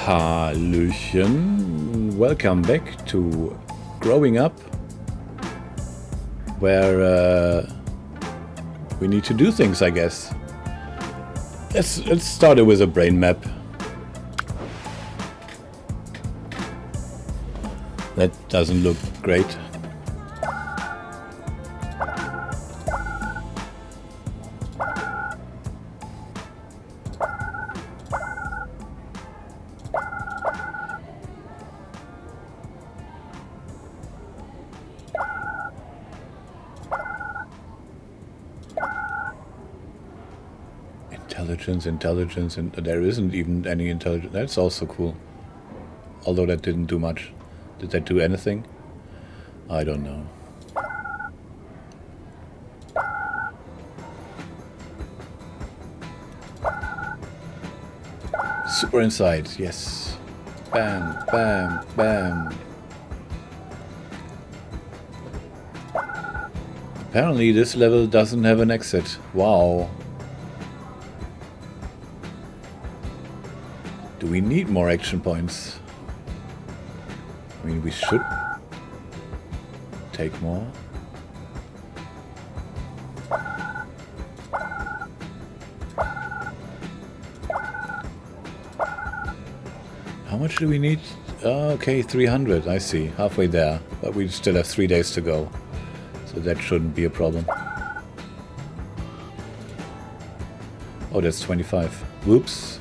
Hallöchen, welcome back to Growing Up, where we need to do things, I guess. Let's start it with a brain map. That doesn't look great. Intelligence, and there isn't even any intelligence. That's also cool. Although that didn't do much. Did that do anything? I don't know. Super insight, yes. Bam, bam, bam. Apparently this level doesn't have an exit. Wow. Do we need more action points? I mean, we should take more. How much do we need? Okay, 300, I see. Halfway there. But we still have 3 days to go. So that shouldn't be a problem. Oh, that's 25. Whoops.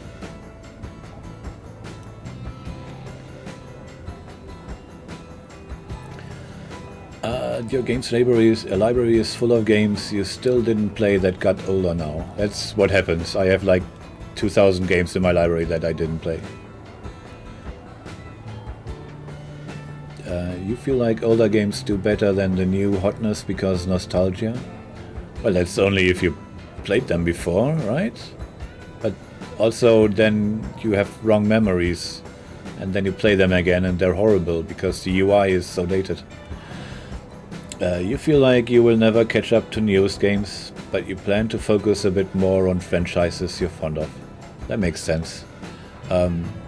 Your games library is full of games you still didn't play that got older now. That's what happens. I have like 2,000 games in my library that I didn't play. You feel like older games do better than the new hotness because nostalgia? Well, that's only if you played them before, right? But also then you have wrong memories and then you play them again and they're horrible because the UI is so dated. You feel like you will never catch up to newest games, but you plan to focus a bit more on franchises you're fond of. That makes sense.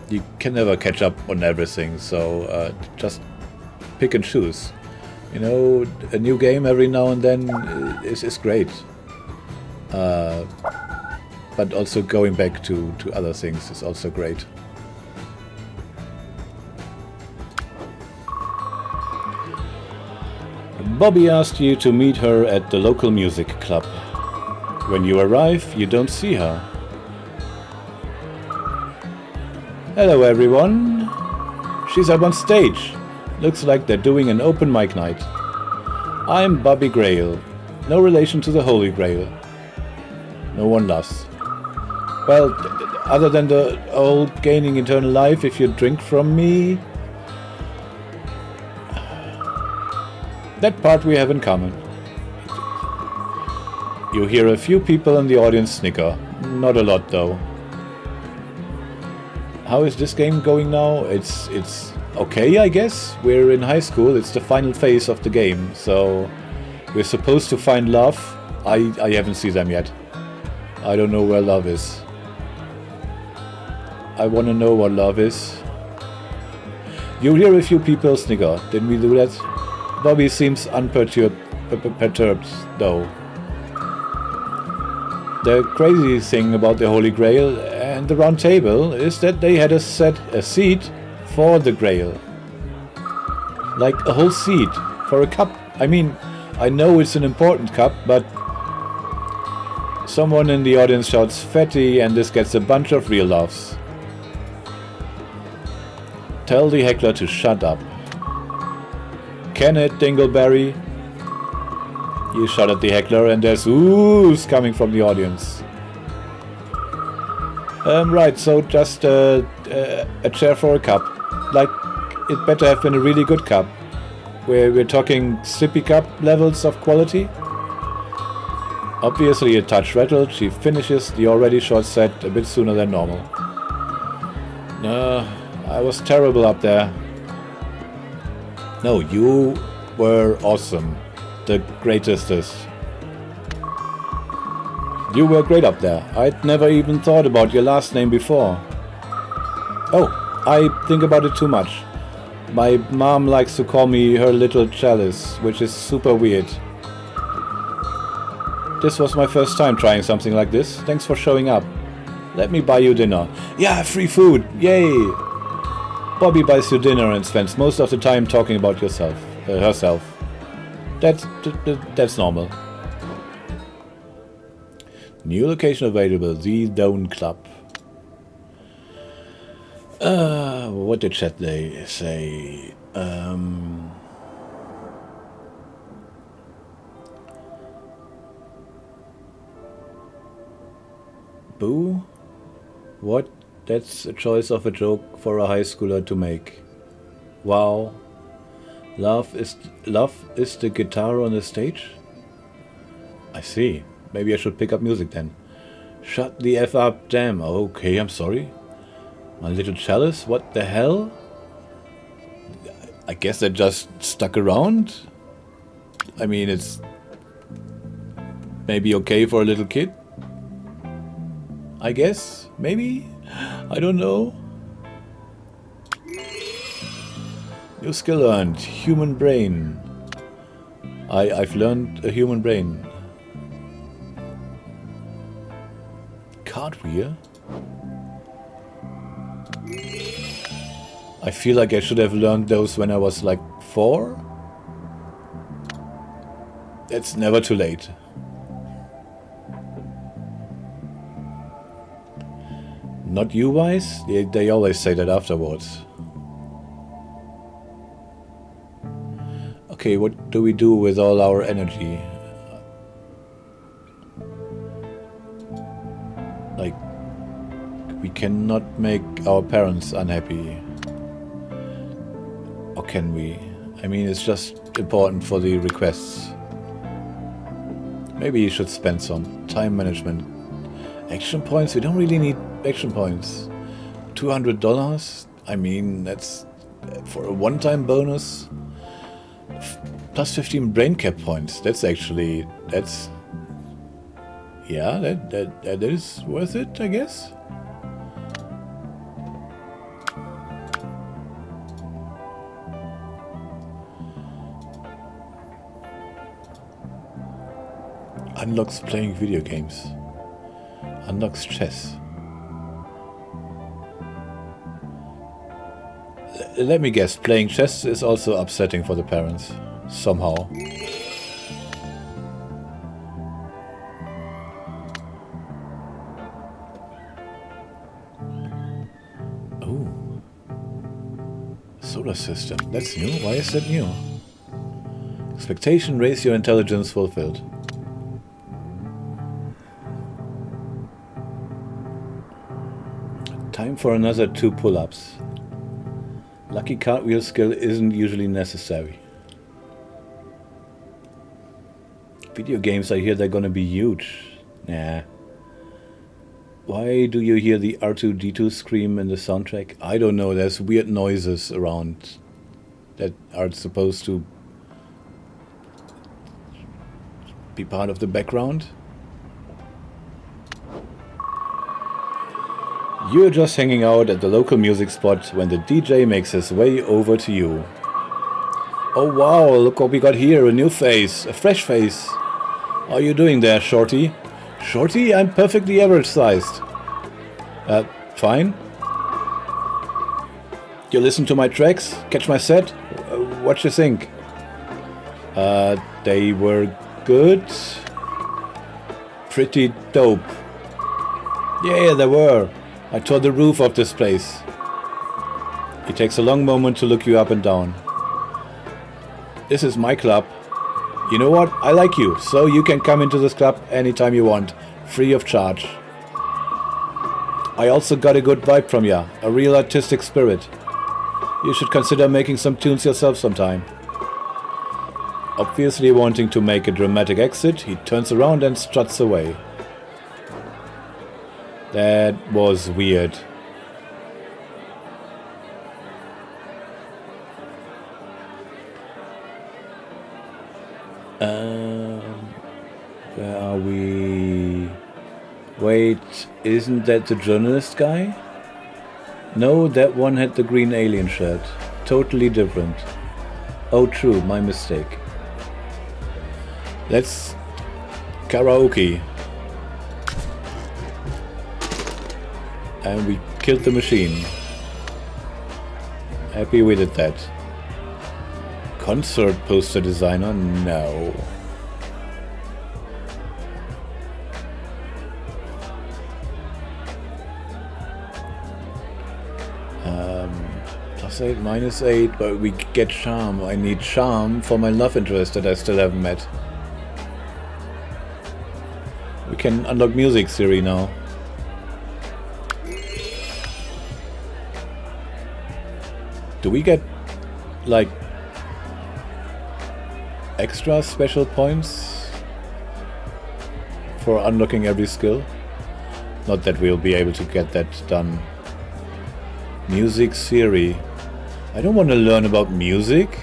You can never catch up on everything, so just pick and choose. You know, a new game every now and then is great. But also going back to other things is also great. Bobby asked you to meet her at the local music club. When you arrive, you don't see her. Hello everyone. She's up on stage. Looks like they're doing an open mic night. I'm Bobby Grail. No relation to the Holy Grail. No one laughs. Well, other than the old gaining eternal life if you drink from me. That part we have in common. You hear a few people in the audience snicker. Not a lot though. How is this game going now? It's okay, I guess. We're in high school. It's the final phase of the game. So we're supposed to find love. I haven't seen them yet. I don't know where love is. I want to know what love is. You hear a few people snicker. Didn't we do that? Bobby seems unperturbed, though. The crazy thing about the Holy Grail and the Round Table is that they had a seat for the Grail. Like a whole seat for a cup. I mean, I know it's an important cup, but someone in the audience shouts fatty and this gets a bunch of real laughs. Tell the heckler to shut up. Can it, Dingleberry? You shout at the heckler and there's oohs coming from the audience. Right, so just a chair for a cup. Like, it better have been a really good cup. We're talking sippy cup levels of quality. Obviously a touch rattled, she finishes the already short set a bit sooner than normal. I was terrible up there. No, you were awesome. The greatestest. You were great up there. I'd never even thought about your last name before. Oh, I think about it too much. My mom likes to call me her little chalice, which is super weird. This was my first time trying something like this. Thanks for showing up. Let me buy you dinner. Yeah, free food! Yay! Bobby buys you dinner and spends most of the time talking about herself. That's normal. New location available, the Down Club. What did chat they say? Boo? What? That's a choice of a joke for a high schooler to make. Wow. Love is the guitar on the stage? I see. Maybe I should pick up music then. Shut the F up, damn. Okay, I'm sorry. My little chalice? What the hell? I guess they just stuck around? I mean, it's maybe okay for a little kid? I guess? Maybe? I don't know. New skill learned. Human brain. I've learned a human brain. Cartwheel? I feel like I should have learned those when I was like 4. It's never too late. Not you, Wise? They always say that afterwards. Okay, what do we do with all our energy? Like, we cannot make our parents unhappy. Or can we? I mean, it's just important for the requests. Maybe you should spend some time management. Action points? We don't really need action points. $200? I mean, that's for a one-time bonus. Plus 15 brain cap points. That's actually, yeah, that is worth it, I guess. Unlocks playing video games. Unlocks chess. Let me guess, playing chess is also upsetting for the parents. Somehow. Oh. Solar system. That's new. Why is that new? Expectation, raise your intelligence fulfilled. Time for another 2 pull-ups. Lucky cartwheel skill isn't usually necessary. Video games, I hear they're gonna be huge. Nah. Why do you hear the R2-D2 scream in the soundtrack? I don't know, there's weird noises around that are supposed to be part of the background. You're just hanging out at the local music spot when the DJ makes his way over to you. Oh wow, look what we got here, a new face, a fresh face. How are you doing there, Shorty? Shorty? I'm perfectly average sized. Fine. You listen to my tracks? Catch my set? What you think? They were good. Pretty dope. Yeah, they were. I tore the roof off this place. It takes a long moment to look you up and down. This is my club. You know what? I like you, so you can come into this club anytime you want, free of charge. I also got a good vibe from ya, a real artistic spirit. You should consider making some tunes yourself sometime. Obviously wanting to make a dramatic exit, he turns around and struts away. That was weird. Where are we? Wait, isn't that the journalist guy? No, that one had the green alien shirt. Totally different. Oh, true, my mistake. Let's karaoke. And we killed the machine. Happy we did that. Concert poster designer? No. +8, -8, but we get charm. I need charm for my love interest that I still haven't met. We can unlock music Siri now. Do we get, like, extra special points for unlocking every skill? Not that we'll be able to get that done. Music Siri. I don't want to learn about music.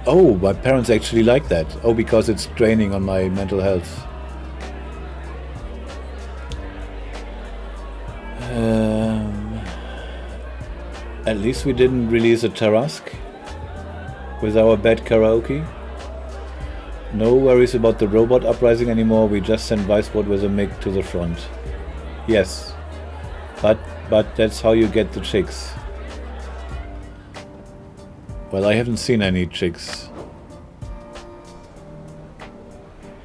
Oh, my parents actually like that. Oh, because it's draining on my mental health. At least we didn't release a Tarask with our bad karaoke. No worries about the robot uprising anymore. We just sent Vicebot with a MiG to the front. Yes, but that's how you get the chicks. Well, I haven't seen any chicks,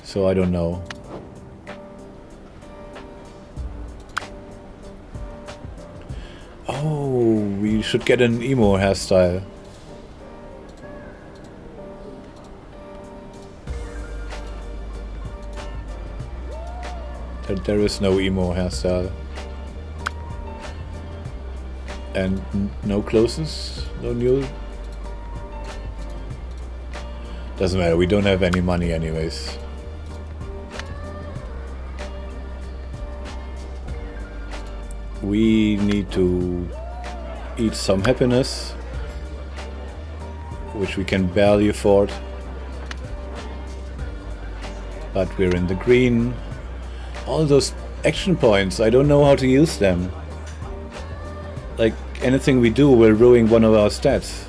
so I don't know. Oh, we should get an emo hairstyle. There is no emo hairstyle. And no clothes? No new? Doesn't matter, we don't have any money anyways. We need to eat some happiness, which we can barely afford. But we're in the green. All those action points, I don't know how to use them. Like, anything we do will ruin one of our stats.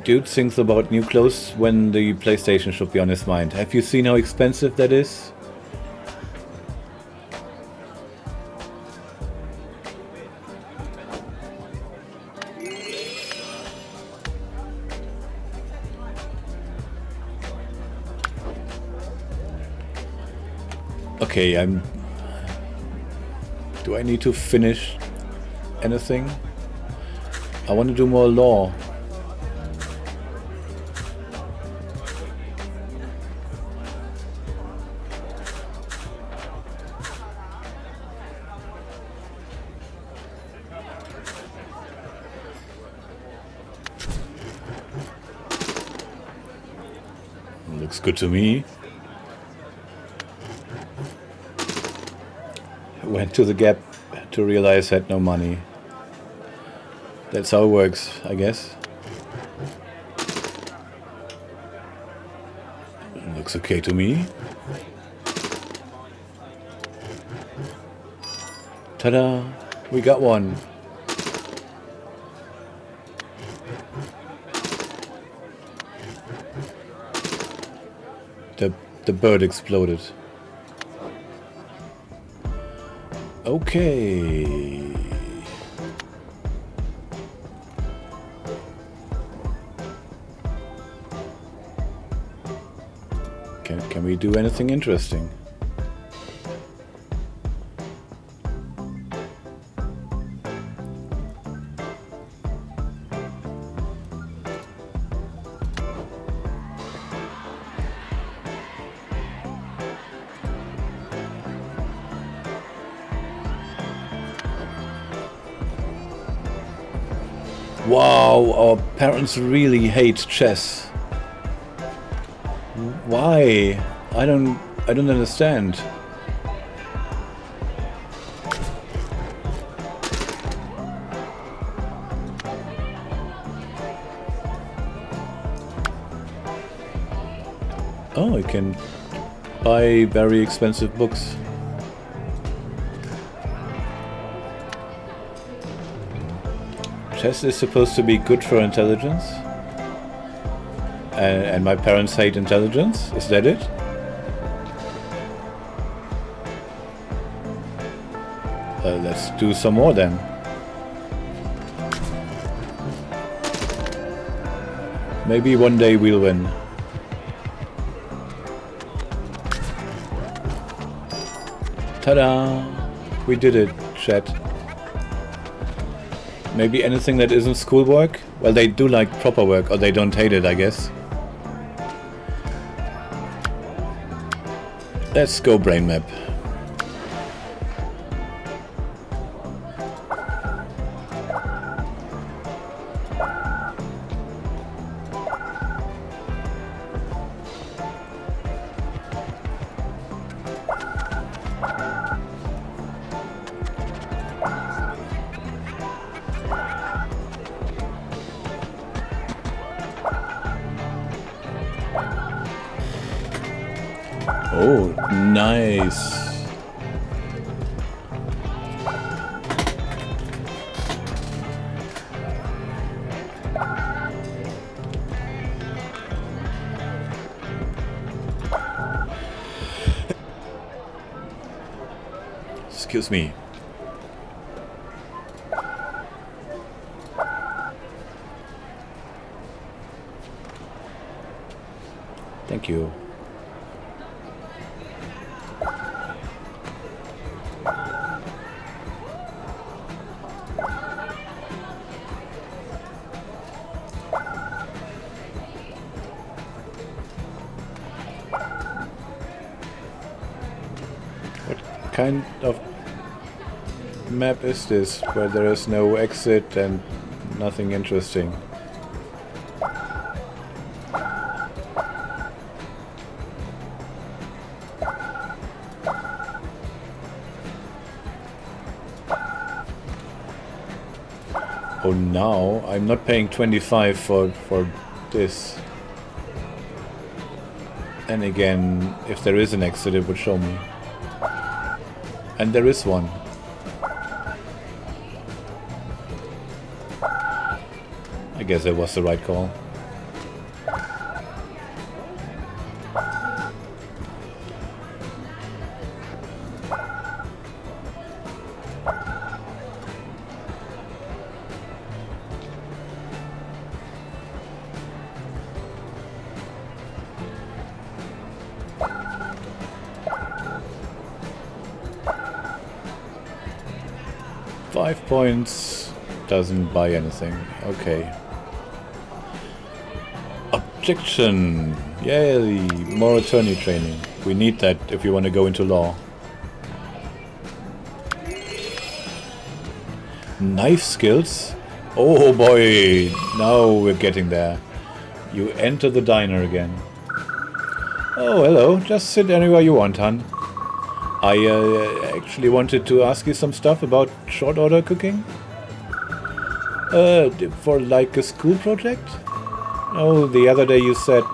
Dude thinks about new clothes when the PlayStation should be on his mind. Have you seen how expensive that is? Okay, do I need to finish anything? I want to do more law. Looks good to me. Went to the Gap to realize I had no money. That's how it works, I guess. Looks okay to me. Ta-da! We got one. The bird exploded. Okay. Can we do anything interesting? Wow, our parents really hate chess. Why? I don't understand. Oh, I can buy very expensive books. Chess is supposed to be good for intelligence. And my parents hate intelligence? Is that it? Let's do some more then. Maybe one day we'll win. Ta-da! We did it, chat. Maybe anything that isn't schoolwork? Well, they do like proper work, or they don't hate it, I guess. Let's go brain map. Oh, nice. Excuse me. Thank you. What kind of map is this where there is no exit and nothing interesting? Oh, now I'm not paying 25 for this. And again, if there is an exit, it would show me. And there is one. I guess it was the right call. Points doesn't buy anything. Okay. Objection! Yay! More attorney training. We need that if you want to go into law. Knife skills? Oh boy! Now we're getting there. You enter the diner again. Oh, hello. Just sit anywhere you want, hon. I actually wanted to ask you some stuff about short order cooking. For like a school project? Oh, the other day you said,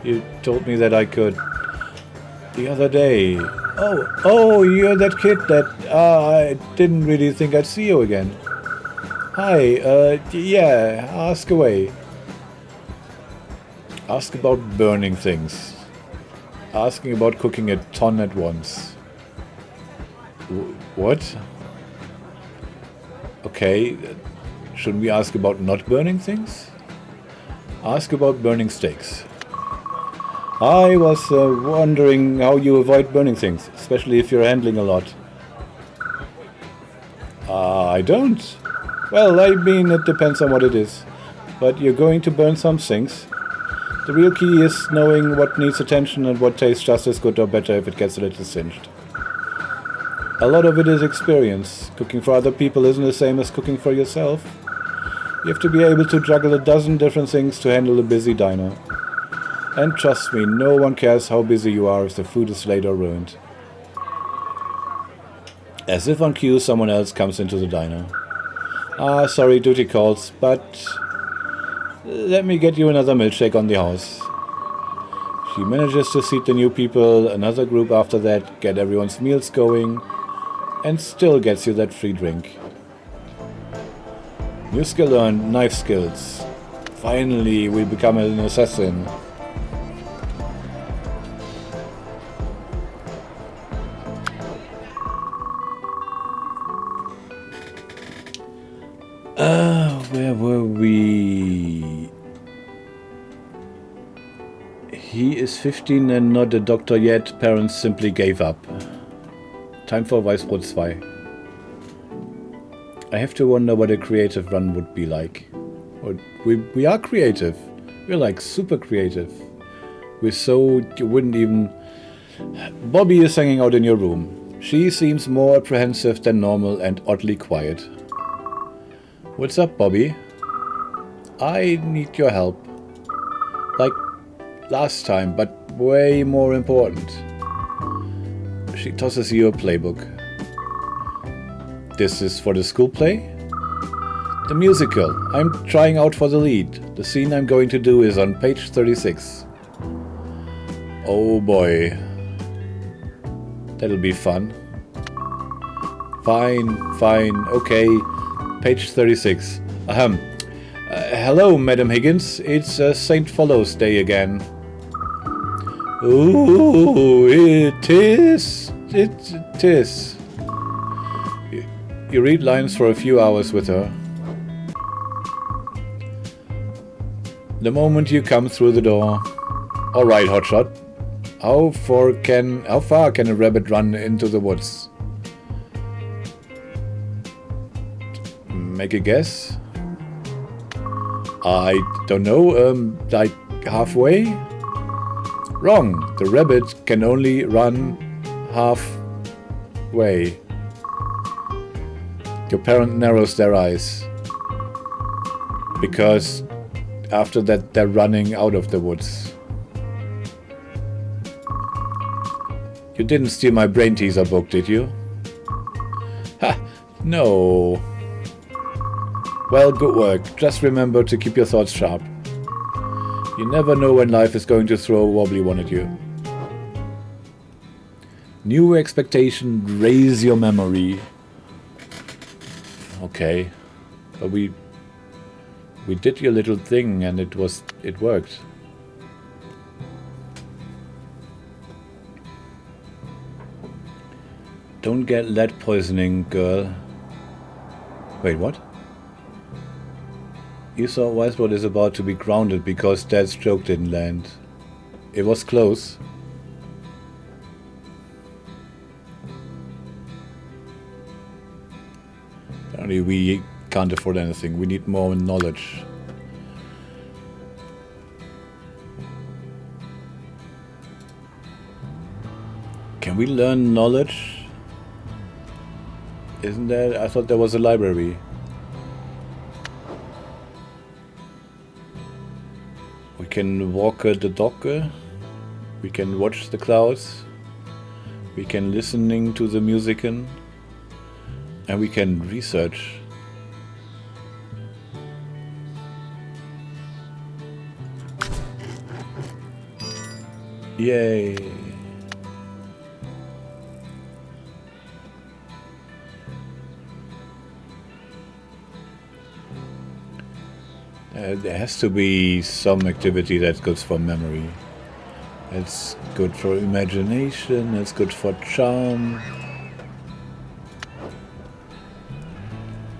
you told me that I could. The other day. Oh, you're that kid that, I didn't really think I'd see you again. Hi, yeah, ask away. Ask about burning things. Asking about cooking a ton at once. What? Okay, shouldn't we ask about not burning things? Ask about burning steaks. I was wondering how you avoid burning things, especially if you're handling a lot. I don't. Well, I mean, it depends on what it is. But you're going to burn some things. The real key is knowing what needs attention and what tastes just as good or better if it gets a little singed. A lot of it is experience. Cooking for other people isn't the same as cooking for yourself. You have to be able to juggle a dozen different things to handle a busy diner. And trust me, no one cares how busy you are if the food is late or ruined. As if on cue, someone else comes into the diner. Sorry, duty calls, but let me get you another milkshake on the house. She manages to seat the new people, another group after that, get everyone's meals going, and still gets you that free drink. New skill learned, knife skills. Finally, we become an assassin. Where were we? He is 15 and not a doctor yet. Parents simply gave up. Time for Weißbrot 2. I have to wonder what a creative run would be like. We are creative. We're like super creative. We're so you wouldn't even... Bobby is hanging out in your room. She seems more apprehensive than normal and oddly quiet. What's up, Bobby? I need your help. Like last time, but way more important. She tosses you a playbook. This is for the school play? The musical. I'm trying out for the lead. The scene I'm going to do is on page 36. Oh boy. That'll be fun. Fine, okay. Page 36. Hello, Madam Higgins. It's St. Follow's Day again. Ooh, it is. It is. You read lines for a few hours with her. The moment you come through the door. Alright, hotshot. How far can a rabbit run into the woods? Make a guess? I don't know, like halfway? Wrong. The rabbit can only run halfway. Your parent narrows their eyes. Because after that they're running out of the woods. You didn't steal my brain teaser book, did you? Ha! No. Well, good work. Just remember to keep your thoughts sharp. You never know when life is going to throw a wobbly one at you. New expectation, raise your memory. Okay. But we did your little thing and it worked. Don't get lead poisoning, girl. Wait, what? You saw Weißbrot is about to be grounded because Dad's joke didn't land. It was close. Apparently we can't afford anything. We need more knowledge. Can we learn knowledge? Isn't there? I thought there was a library. We can walk the dog. We can watch the clouds. We can listening to the music and we can research. Yay! There has to be some activity that's good for memory. It's good for imagination, it's good for charm.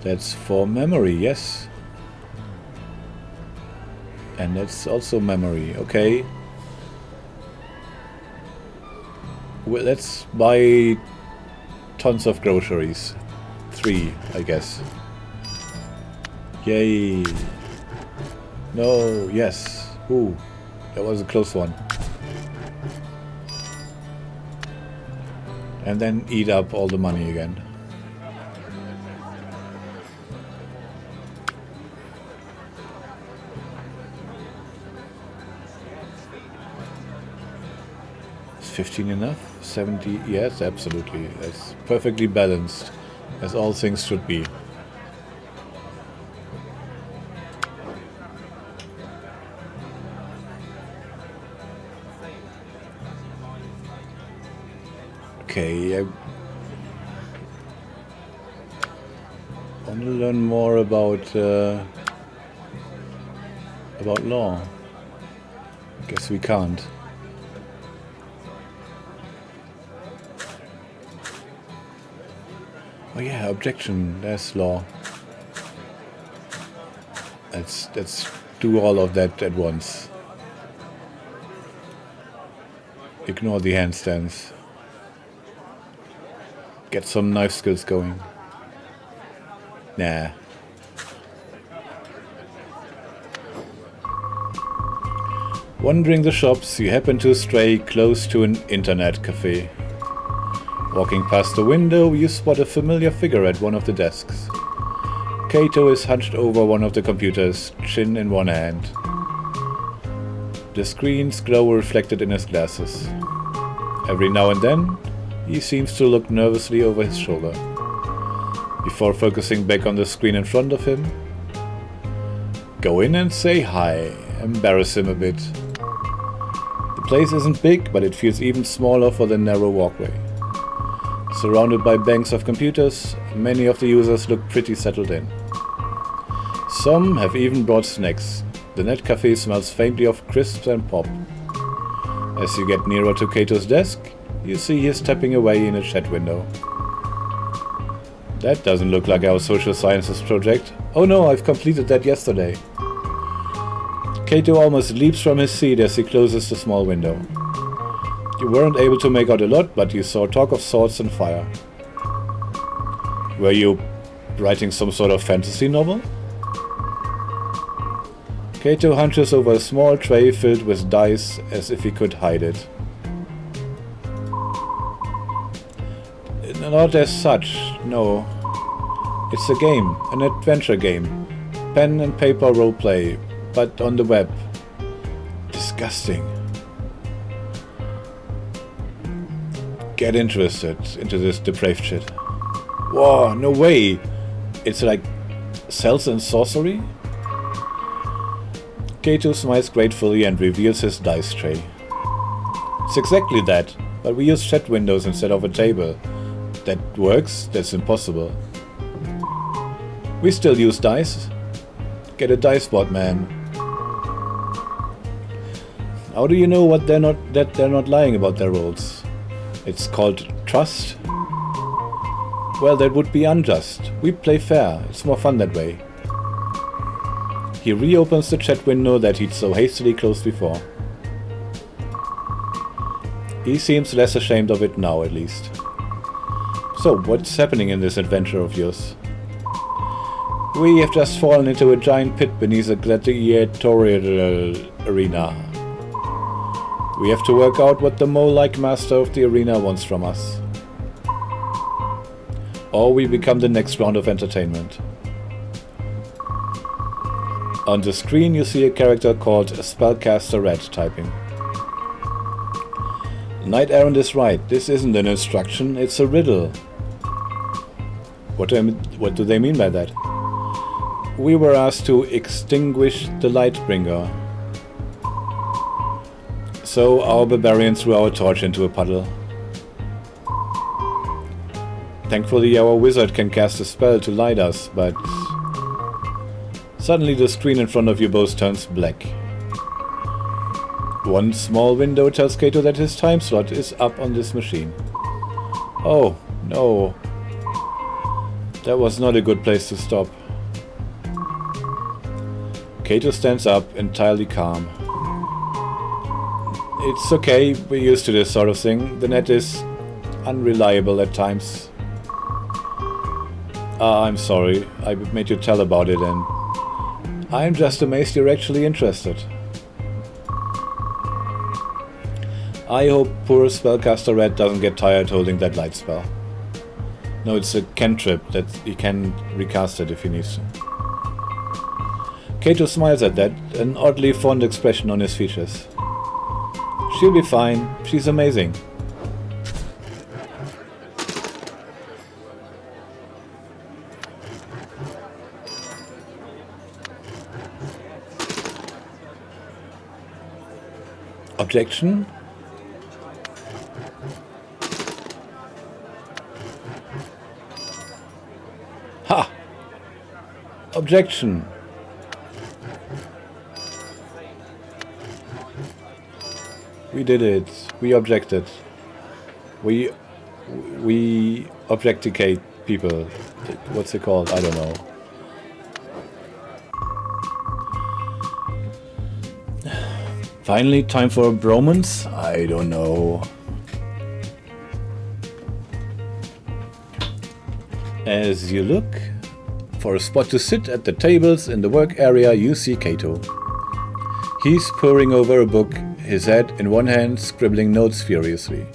That's for memory, yes. And that's also memory, okay. Well, let's buy tons of groceries. 3, I guess. Yay. No, yes. Ooh, that was a close one. And then eat up all the money again. Is 15 enough? 70? Yes, absolutely. It's perfectly balanced, as all things should be. Okay, I want to learn more about law. Guess we can't. Oh yeah, objection. There's law. Let's do all of that at once. Ignore the handstands. Get some knife skills going. Nah. Wandering the shops, you happen to stray close to an internet cafe. Walking past the window, you spot a familiar figure at one of the desks. Kato is hunched over one of the computers, chin in one hand. The screen's glow reflected in his glasses. Every now and then, he seems to look nervously over his shoulder. Before focusing back on the screen in front of him, go in and say hi, embarrass him a bit. The place isn't big, but it feels even smaller for the narrow walkway. Surrounded by banks of computers, many of the users look pretty settled in. Some have even brought snacks. The net cafe smells faintly of crisps and pop. As you get nearer to Kato's desk, you see he's tapping away in a chat window. That doesn't look like our social sciences project. Oh no, I've completed that yesterday. Kato almost leaps from his seat as he closes the small window. You weren't able to make out a lot, but you saw talk of swords and fire. Were you writing some sort of fantasy novel? Kato hunches over a small tray filled with dice as if he could hide it. Not as such, no. It's a game, an adventure game. Pen and paper roleplay, but on the web. Disgusting. Get interested into this depraved shit. Whoa, no way! It's like cells and sorcery? Kato smiles gratefully and reveals his dice tray. It's exactly that, but we use chat windows instead of a table. That works? That's impossible. We still use dice. Get a dice board, man. How do you know that they're not lying about their rolls? It's called trust. Well, that would be unjust. We play fair. It's more fun that way. He reopens the chat window that he'd so hastily closed before. He seems less ashamed of it now, at least. So, what's happening in this adventure of yours? We have just fallen into a giant pit beneath a gladiatorial arena. We have to work out what the mole-like master of the arena wants from us. Or we become the next round of entertainment. On the screen you see a character called Spellcaster Red typing. Knight Errant is right, this isn't an instruction, it's a riddle. What do they mean by that? We were asked to extinguish the Lightbringer. So our barbarian threw our torch into a puddle. Thankfully our wizard can cast a spell to light us, but... Suddenly the screen in front of you both turns black. One small window tells Kato that his time slot is up on this machine. Oh, no. That was not a good place to stop. Kato stands up, entirely calm. It's okay, we're used to this sort of thing. The net is unreliable at times. I'm sorry, I made you tell about it and... I'm just amazed you're actually interested. I hope poor Spellcaster Red doesn't get tired holding that light spell. No, it's a cantrip that he can recast it if he needs to. Kato smiles at that, an oddly fond expression on his features. She'll be fine, she's amazing. Objection? Objection! We did it. We objected. We objecticate people. What's it called? I don't know. Finally, time for a bromance? I don't know. As you look for a spot to sit at the tables in the work area, you see Kato. He's poring over a book, his head in one hand, scribbling notes furiously.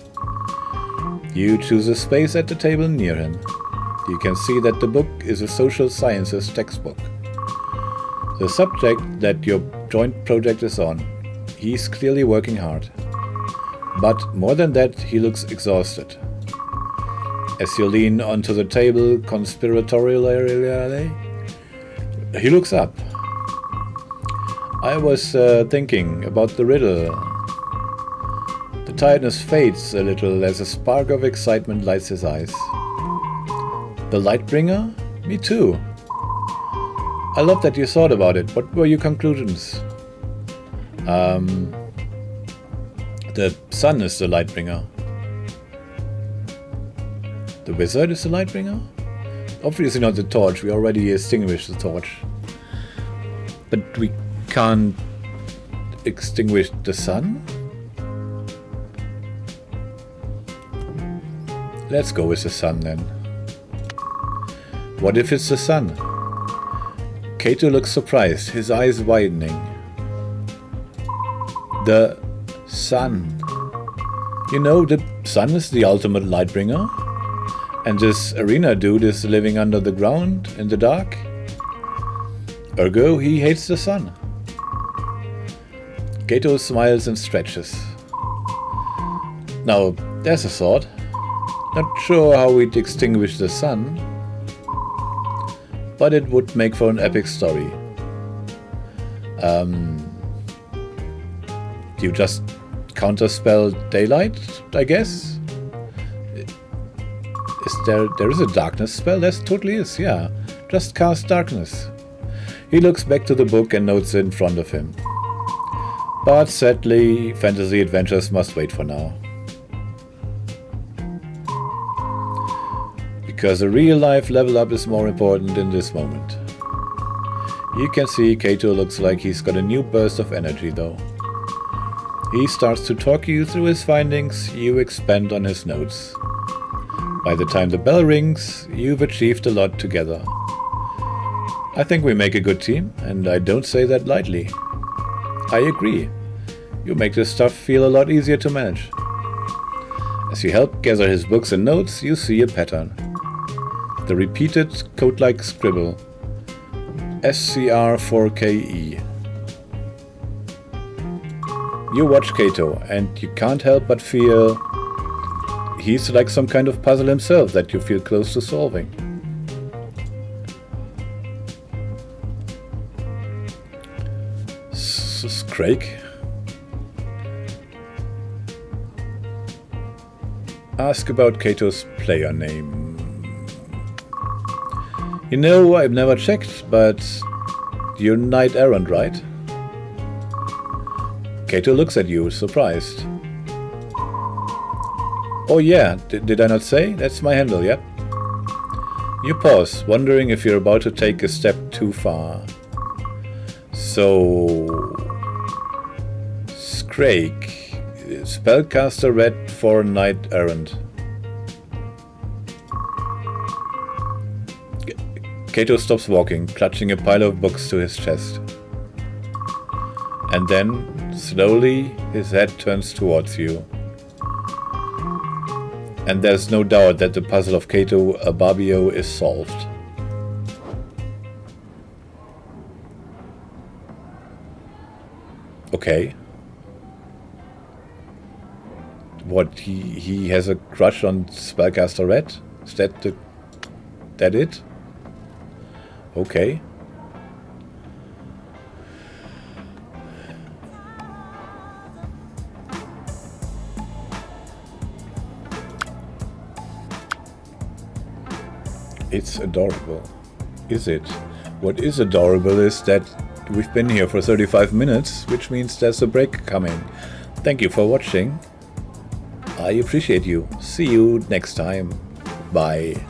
You choose a space at the table near him. You can see that the book is a social sciences textbook. The subject that your joint project is on. He's clearly working hard. But more than that, he looks exhausted. As you lean onto the table conspiratorially, he looks up. I was thinking about the riddle. The tiredness fades a little as a spark of excitement lights his eyes. The Lightbringer? Me too. I love that you thought about it. What were your conclusions? The sun is the Lightbringer. The wizard is the Lightbringer? Obviously not the torch. We already extinguished the torch. But we can't extinguish the sun? Let's go with the sun then. What if it's the sun? Kato looks surprised, his eyes widening. The sun. You know, the sun is the ultimate Lightbringer. And this arena dude is living under the ground in the dark. Ergo, he hates the sun. Kato smiles and stretches. Now, there's a thought. Not sure how we'd extinguish the sun, but it would make for an epic story. You just counterspell daylight, I guess? There is a darkness spell? There totally is, yeah. Just cast darkness. He looks back to the book and notes in front of him. But sadly, fantasy adventures must wait for now. Because a real-life level up is more important in this moment. You can see Kato looks like he's got a new burst of energy though. He starts to talk you through his findings, you expand on his notes. By the time the bell rings, you've achieved a lot together. I think we make a good team, and I don't say that lightly. I agree. You make this stuff feel a lot easier to manage. As you help gather his books and notes, you see a pattern. The repeated code-like scribble. SCR4KE. You watch Kato, and you can't help but feel he's like some kind of puzzle himself that you feel close to solving. Craig? Ask about Kato's player name. You know, I've never checked, but you're knight errant, right? Kato looks at you, surprised. Oh yeah, did I not say? That's my handle, yep. You pause, wondering if you're about to take a step too far. So... Craig, spellcaster red for knight errant. Kato stops walking, clutching a pile of books to his chest. And then, slowly, his head turns towards you. And there's no doubt that the puzzle of Kato Ababio is solved. Okay. What, he has a crush on Spellcaster Red? Is that it? Okay. It's adorable. Is it? what is adorable is that we've been here for 35 minutes, which means there's a break coming. Thank you for watching. I appreciate you. See you next time. Bye.